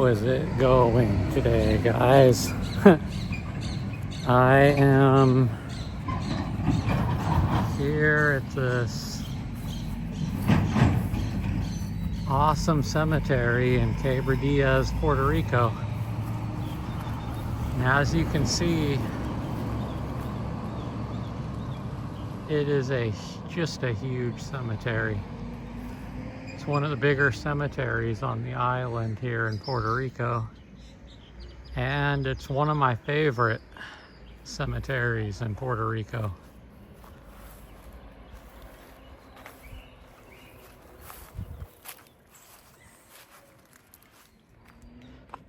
How is it going today, guys? I am here at this awesome cemetery in Quebradillas, Puerto Rico. And as you can see, it is just a huge cemetery. It's one of the bigger cemeteries on the island here in Puerto Rico. And it's one of my favorite cemeteries in Puerto Rico.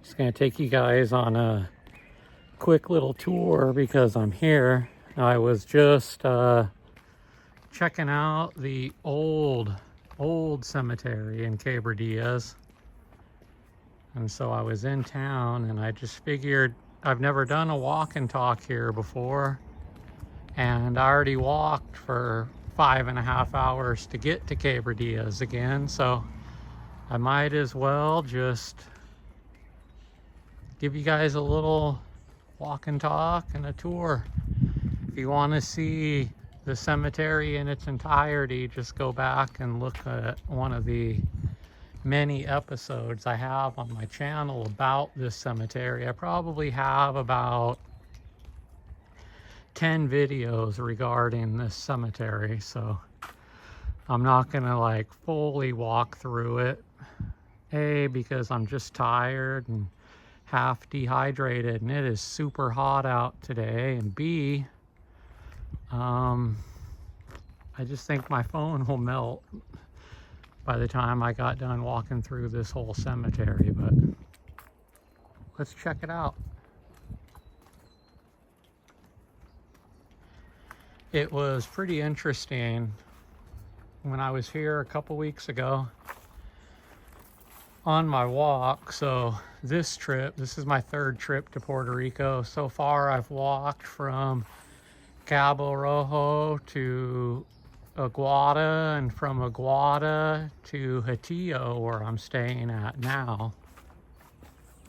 Just gonna take you guys on a quick little tour because I'm here. I was just checking out the old cemetery in Quebradillas. And so I was in town and I just figured I've never done a walk and talk here before. And I already walked for 5.5 hours to get to Quebradillas again. So I might as well just give you guys a little walk and talk and a tour. If you want to see the cemetery in its entirety, just go back and look at one of the many episodes I have on my channel about this cemetery. I probably have about 10 videos regarding this cemetery, so I'm not gonna like fully walk through it. A, because I'm just tired and half dehydrated and it is super hot out today, and B, I just think my phone will melt by the time I got done walking through this whole cemetery, but let's check it out. It was pretty interesting when I was here a couple weeks ago on my walk. So this is my third trip to Puerto Rico. So far I've walked from Cabo Rojo to Aguada, and from Aguada to Hatillo, where I'm staying at now.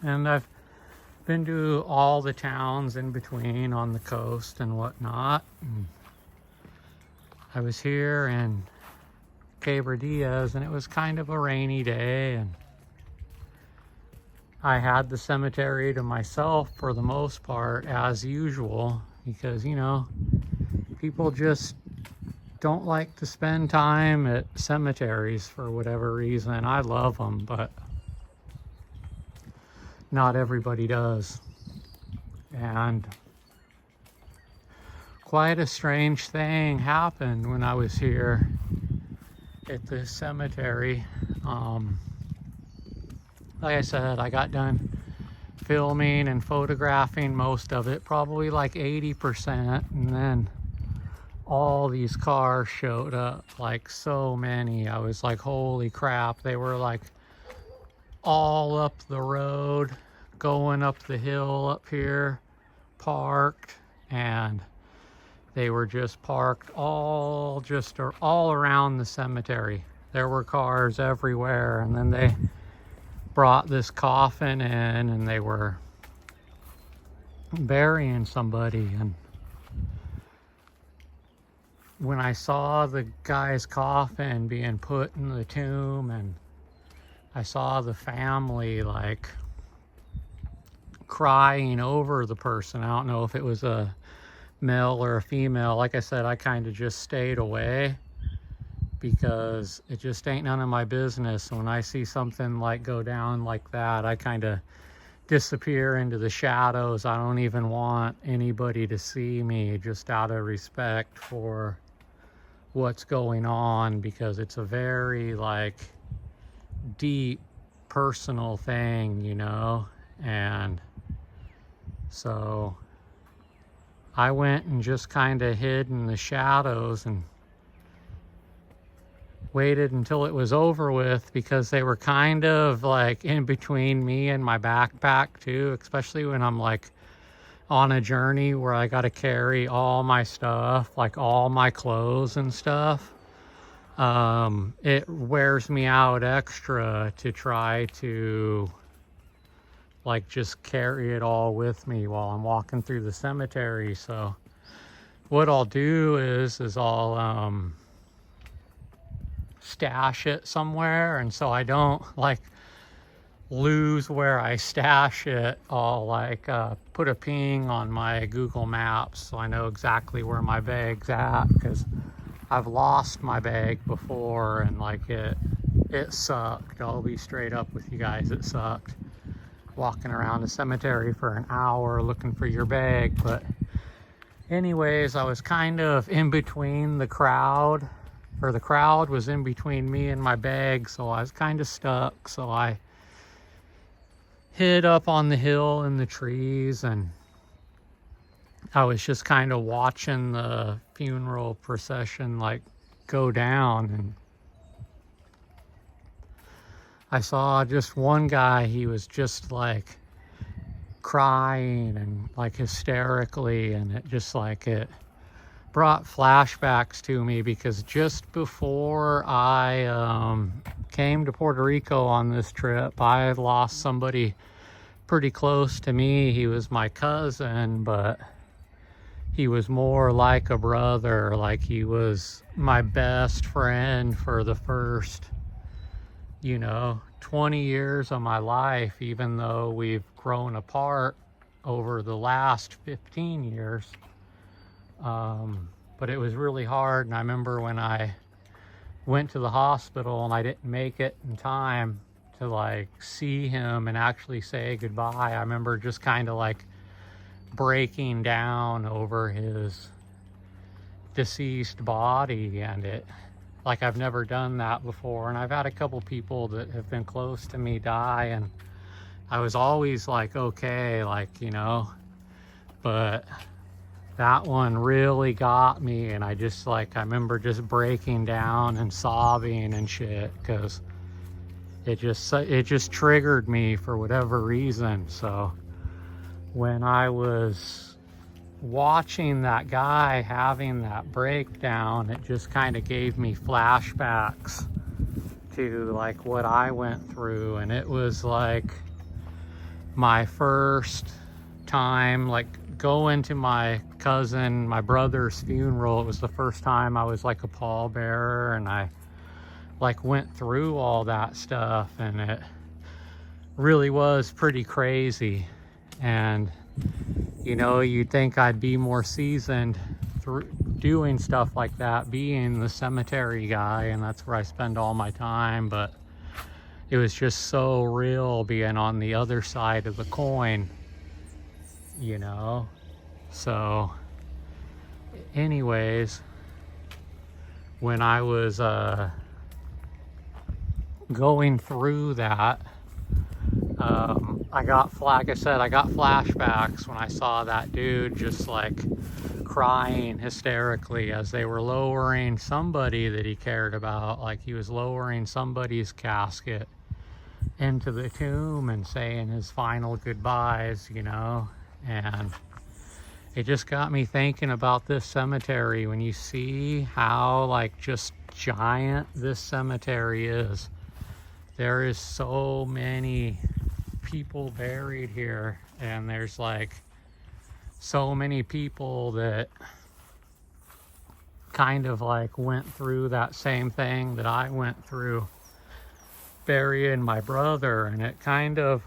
And I've been to all the towns in between on the coast and whatnot. And I was here in Quebradillas and it was kind of a rainy day, and I had the cemetery to myself for the most part, as usual, because, you know, people just don't like to spend time at cemeteries for whatever reason. I love them, but not everybody does. And quite a strange thing happened when I was here at this cemetery. Like I said, I got done filming and photographing most of it, probably like 80%, and then all these cars showed up, like so many. I was like, holy crap. They were like all up the road, going up the hill up here, parked, and they were just parked all around the cemetery. There were cars everywhere, and then they brought this coffin in and they were burying somebody. And when I saw the guy's coffin being put in the tomb, and I saw the family like crying over the person, I don't know if it was a male or a female. Like I said, I kind of just stayed away because it just ain't none of my business. When I see something like go down like that, I kind of disappear into the shadows. I don't even want anybody to see me, just out of respect for what's going on, because it's a very like deep personal thing, you know. And so I went and just kind of hid in the shadows and waited until it was over with, because they were kind of like in between me and my backpack too, especially when I'm like on a journey where I got to carry all my stuff, like all my clothes and stuff. It wears me out extra to try to like just carry it all with me while I'm walking through the cemetery. So what I'll do is I'll stash it somewhere, and so I don't like lose where I stash it. I'll like put a ping on my Google Maps so I know exactly where my bag's at, because I've lost my bag before and like it sucked. I'll be straight up with you guys, it sucked walking around a cemetery for an hour looking for your bag. But anyways, I was kind of in between the crowd, or the crowd was in between me and my bag, so I was kind of stuck. So I hid up on the hill in the trees, and I was just kind of watching the funeral procession like go down, and I saw just one guy. He was just like crying and like hysterically, and it just like it brought flashbacks to me, because just before I came to Puerto Rico on this trip, I lost somebody pretty close to me. He was my cousin, but he was more like a brother. Like he was my best friend for the first, 20 years of my life, even though we've grown apart over the last 15 years. But it was really hard. And I remember when I went to the hospital and I didn't make it in time to like see him and actually say goodbye, I remember just kind of like breaking down over his deceased body. And it, like, I've never done that before. And I've had a couple people that have been close to me die, and I was always like, okay, like, but that one really got me. And I just like, I remember just breaking down and sobbing and shit, because it just triggered me for whatever reason. So when I was watching that guy having that breakdown, it just kind of gave me flashbacks to like what I went through. And it was like my first time like going to my brother's funeral. It was the first time I was like a pallbearer, and I like went through all that stuff, and it really was pretty crazy. And you'd think I'd be more seasoned through doing stuff like that, being the cemetery guy, and that's where I spend all my time. But it was just so real being on the other side of the coin, So anyways, when I was going through that, I got flashbacks when I saw that dude just like crying hysterically as they were lowering somebody that he cared about. Like he was lowering somebody's casket into the tomb and saying his final goodbyes, and it just got me thinking about this cemetery. When you see how like just giant this cemetery is, there is so many people buried here, and there's like so many people that kind of like went through that same thing that I went through, burying my brother. And it kind of,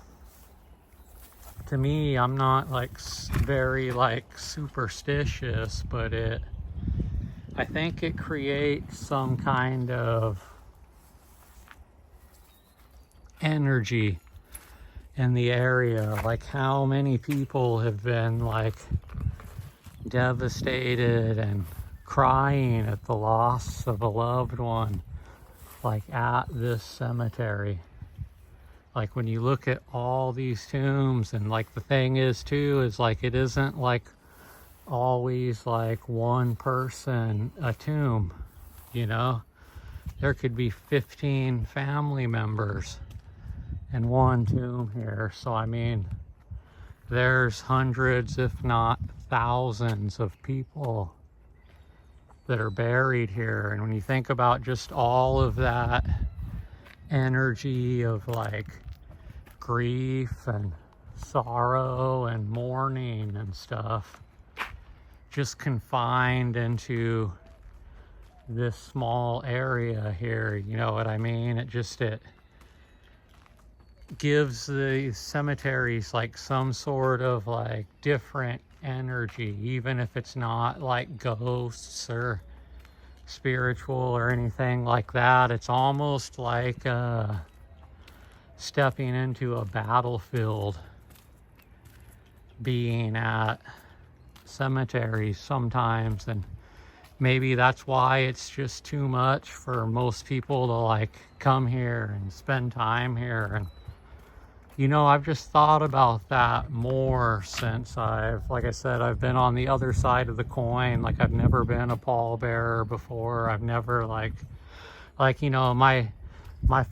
to me, I'm not like very like superstitious, but I think it creates some kind of energy in the area. Like how many people have been like devastated and crying at the loss of a loved one, like at this cemetery. Like when you look at all these tombs, and like the thing is too, is like it isn't like always like one person a tomb, there could be 15 family members in one tomb here. So I mean, there's hundreds, if not thousands, of people that are buried here. And when you think about just all of that energy of like grief and sorrow and mourning and stuff just confined into this small area here, you know what I mean? It gives the cemeteries like some sort of like different energy, even if it's not like ghosts or spiritual or anything like that. It's almost like stepping into a battlefield, being at cemeteries sometimes. And maybe that's why it's just too much for most people to like come here and spend time here. And you know, I've just thought about that more since like I said, I've been on the other side of the coin. Like, I've never been a pallbearer before. I've never you know, my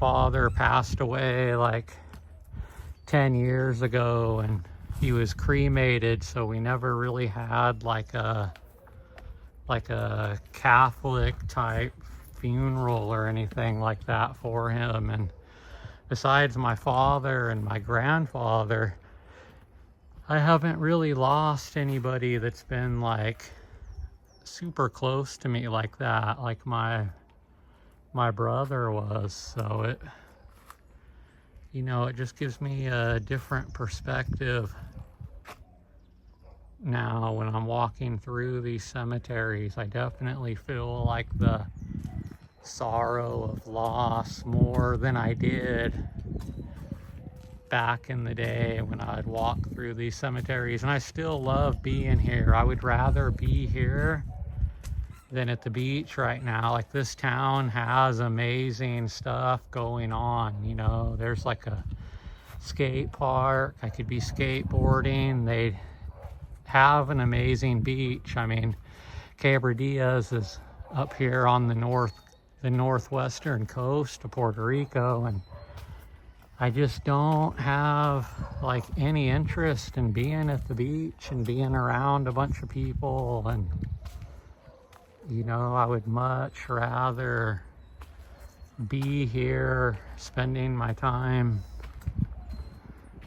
father passed away like 10 years ago, and he was cremated, so we never really had like a Catholic type funeral or anything like that for him. And besides my father and my grandfather, I haven't really lost anybody that's been like super close to me like that, like my brother was. So it, you know, it just gives me a different perspective now when I'm walking through these cemeteries. I definitely feel like the sorrow of loss more than I did back in the day when I'd walk through these cemeteries. And I still love being here. I would rather be here than at the beach right now. Like, this town has amazing stuff going on, you know. There's like a skate park. I could be skateboarding. They have an amazing beach. I mean, Quebradillas is up here on the northwestern coast of Puerto Rico, and I just don't have like any interest in being at the beach and being around a bunch of people. And you know, I would much rather be here spending my time,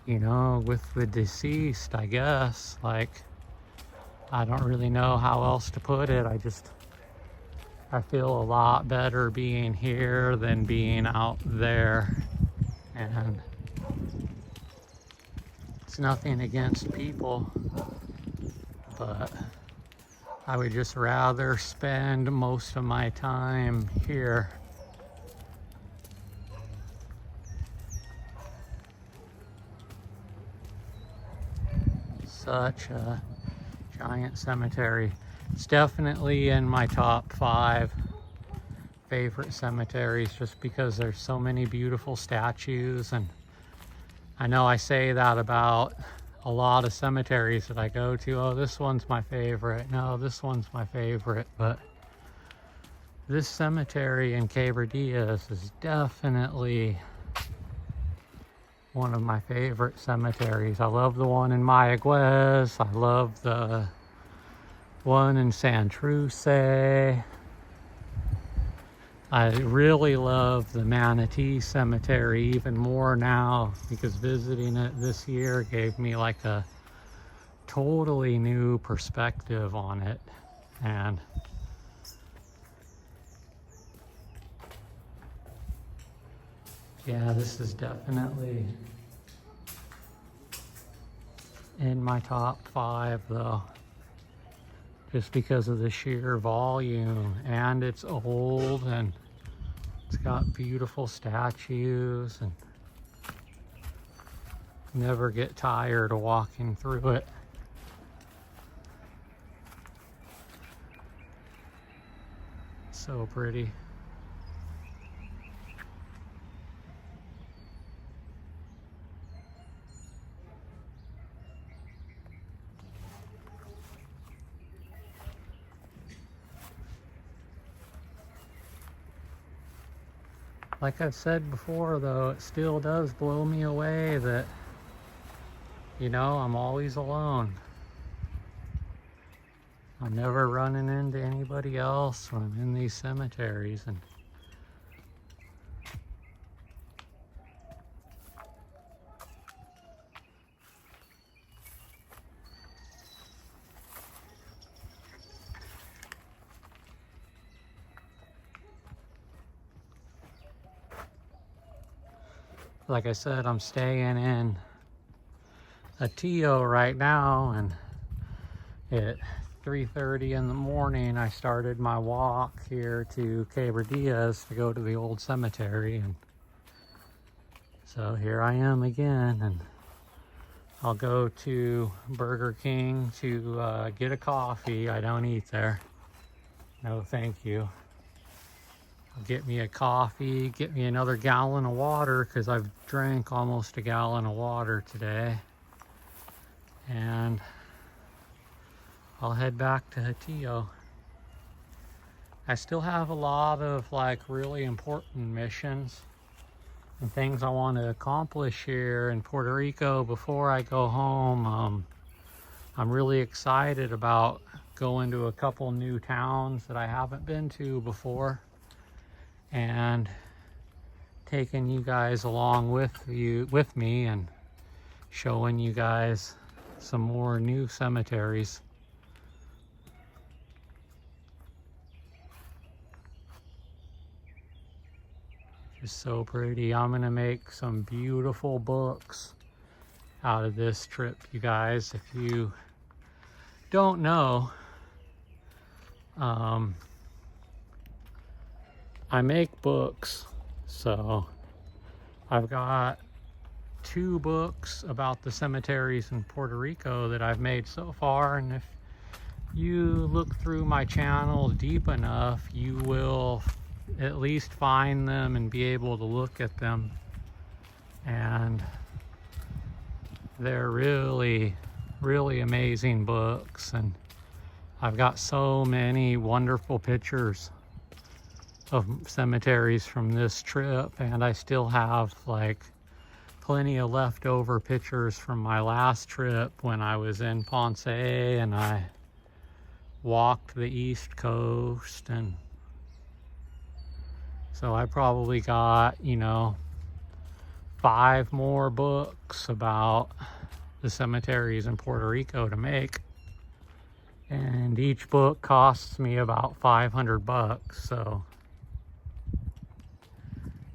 you know, with the deceased, I guess. Like, I don't really know how else to put it. I feel a lot better being here than being out there. And it's nothing against people, but I would just rather spend most of my time here. Such a giant cemetery. It's definitely in my top 5 favorite cemeteries, just because there's so many beautiful statues. And I know I say that about a lot of cemeteries that I go to. Oh, this one's my favorite. No, this one's my favorite. But this cemetery in Quebradillas is definitely one of my favorite cemeteries. I love the one in Mayaguez. I love the one in San Truce. I really love the Manatee Cemetery even more now, because visiting it this year gave me like a totally new perspective on it. And yeah, this is definitely in my top 5 though, just because of the sheer volume. And it's old, and it's got beautiful statues, and never get tired of walking through it. So pretty. Like I've said before though, it still does blow me away that, you know, I'm always alone. I'm never running into anybody else when I'm in these cemeteries. And Like I said, I'm staying in Cementerio right now, and at 3:30 in the morning I started my walk here to Quebradillas to go to the old cemetery, and so here I am again, and I'll go to Burger King to get a coffee. I don't eat there. No, thank you. I'll get me a coffee, get me another gallon of water, because I've drank almost a gallon of water today. And I'll head back to Cementerio. I still have a lot of like really important missions and things I want to accomplish here in Puerto Rico before I go home. I'm really excited about going to a couple new towns that I haven't been to before, and taking you guys along with me and showing you guys some more new cemeteries. Just so pretty. I'm gonna make some beautiful books out of this trip, you guys. If you don't know, I make books, so I've got 2 books about the cemeteries in Puerto Rico that I've made so far, and if you look through my channel deep enough, you will at least find them and be able to look at them. And they're really, really amazing books, and I've got so many wonderful pictures of cemeteries from this trip, and I still have like plenty of leftover pictures from my last trip when I was in Ponce and I walked the East Coast. And so I probably got, 5 more books about the cemeteries in Puerto Rico to make, and each book costs me about $500, so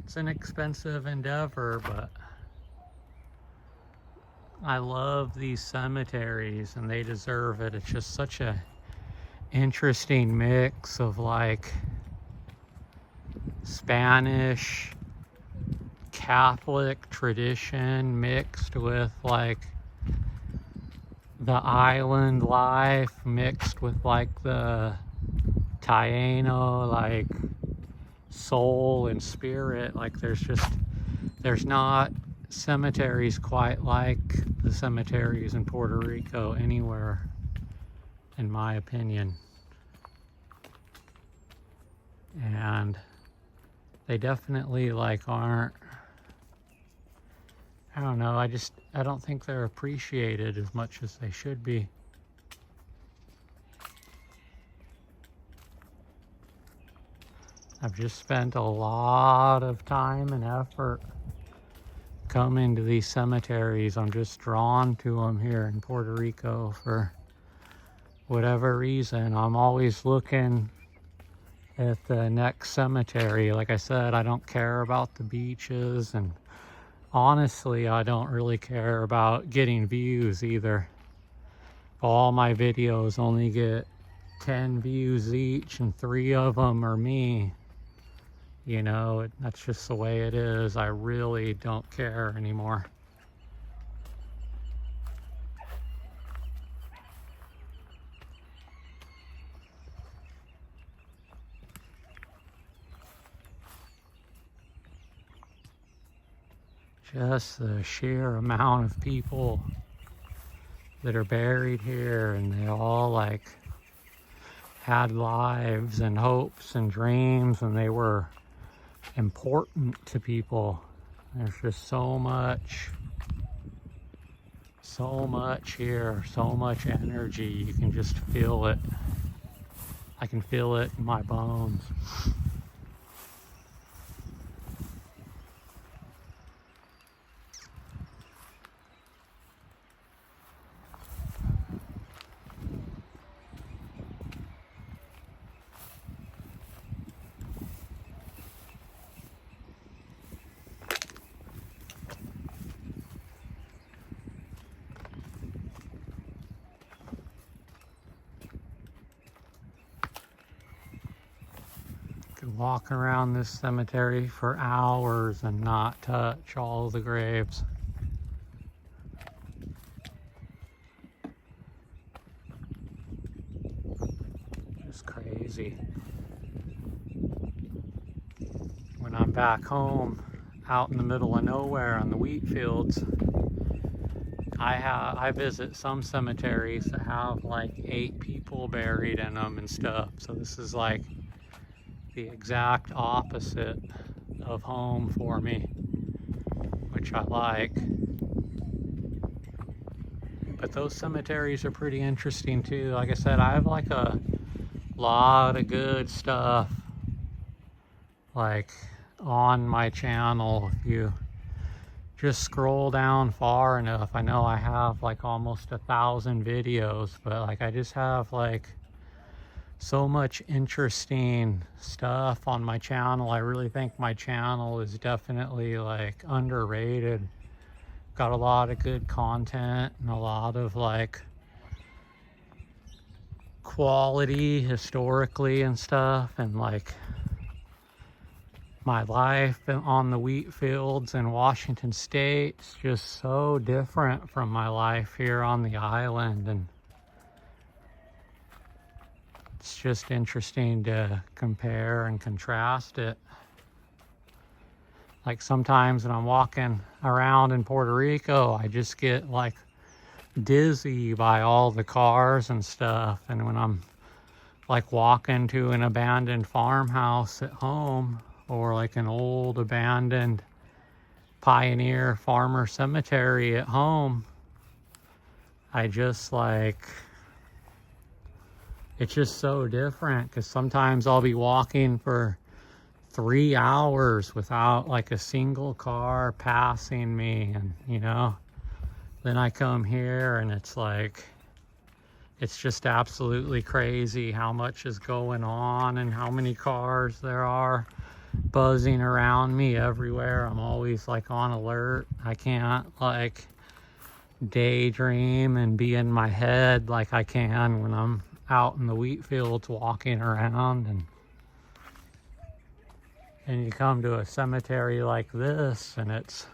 it's an expensive endeavor, but I love these cemeteries and they deserve it. It's just such a interesting mix of like Spanish Catholic tradition mixed with like the island life, mixed with like the Taino like soul and spirit. Like there's not cemeteries quite like the cemeteries in Puerto Rico anywhere, in my opinion. And they definitely like aren't, I don't know, I don't think they're appreciated as much as they should be. I've just spent a lot of time and effort coming to these cemeteries. I'm just drawn to them here in Puerto Rico for whatever reason. I'm always looking at the next cemetery. Like I said, I don't care about the beaches, and honestly, I don't really care about getting views either. All my videos only get 10 views each, and 3 of them are me. That's just the way it is. I really don't care anymore. Just the sheer amount of people that are buried here, and they all like had lives and hopes and dreams, and they were important to people. There's just so much here, so much energy. You can just feel it. I can feel it in my bones. Could walk around this cemetery for hours and not touch all the graves. Just crazy. When I'm back home, out in the middle of nowhere on the wheat fields, I visit some cemeteries that have like 8 people buried in them and stuff. So this is like the exact opposite of home for me, which I like. But those cemeteries are pretty interesting too. Like I said, I have like a lot of good stuff like on my channel. If you just scroll down far enough, I know I have like almost 1,000 videos, but like I just have like so much interesting stuff on my channel. I really think my channel is definitely like underrated. Got a lot of good content and a lot of like quality historically and stuff, and like my life on the wheat fields in Washington State is just so different from my life here on the island, and it's just interesting to compare and contrast it. Like sometimes when I'm walking around in Puerto Rico, I just get like dizzy by all the cars and stuff, and when I'm like walking to an abandoned farmhouse at home, or like an old abandoned pioneer farmer cemetery at home, I just like, it's just so different, because sometimes I'll be walking for 3 hours without like a single car passing me, and you know, then I come here and it's like, it's just absolutely crazy how much is going on and how many cars there are buzzing around me everywhere. I'm always like on alert. I can't like daydream and be in my head like I can when I'm out in the wheat fields walking around. And you come to a cemetery like this, and it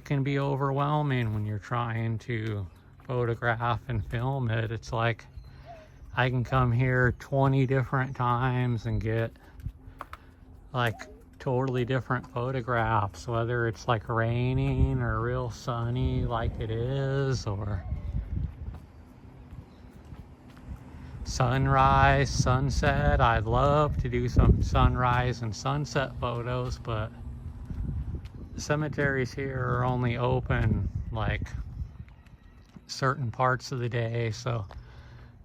can be overwhelming when you're trying to photograph and film it. It's like I can come here 20 different times and get like totally different photographs, whether it's like raining or real sunny like it is, or sunrise, sunset. I'd love to do some sunrise and sunset photos, but the cemeteries here are only open like certain parts of the day, so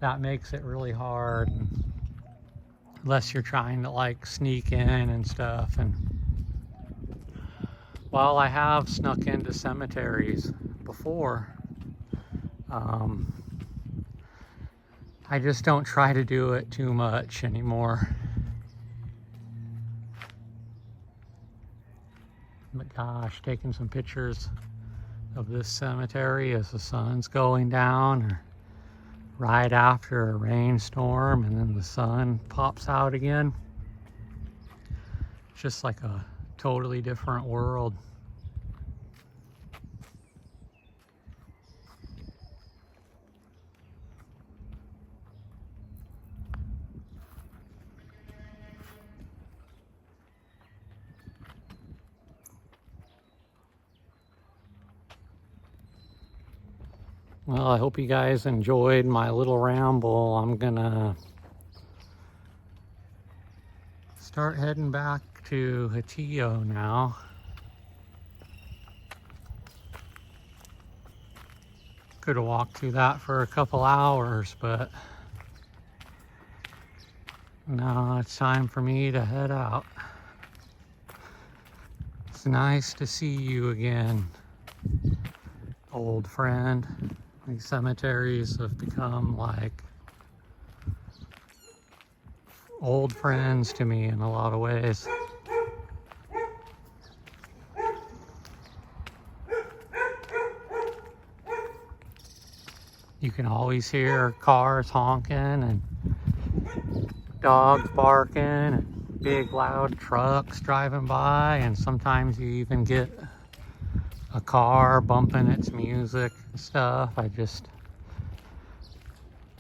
that makes it really hard, unless you're trying to like sneak in and stuff. And while I have snuck into cemeteries before, I just don't try to do it too much anymore. But gosh, taking some pictures of this cemetery as the sun's going down, or right after a rainstorm and then the sun pops out again. It's just like a totally different world. Well, I hope you guys enjoyed my little ramble. I'm gonna start heading back to Hatillo now. Could have walked through that for a couple hours, but now it's time for me to head out. It's nice to see you again, old friend. These cemeteries have become like old friends to me in a lot of ways. You can always hear cars honking and dogs barking and big loud trucks driving by, and sometimes you even get a car bumping its music and stuff. I just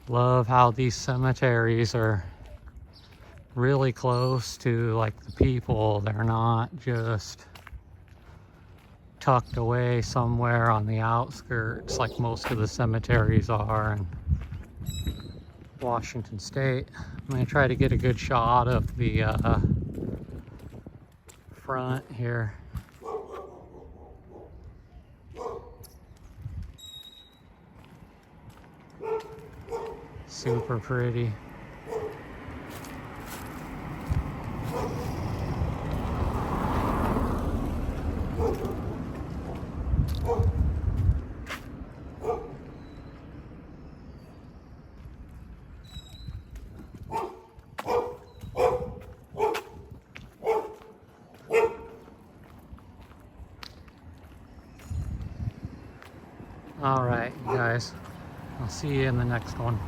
love how these cemeteries are really close to like the people. They're not just tucked away somewhere on the outskirts like most of the cemeteries are in Washington State. I'm going to try to get a good shot of the front here. Super pretty. All right, you guys. I'll see you in the next one.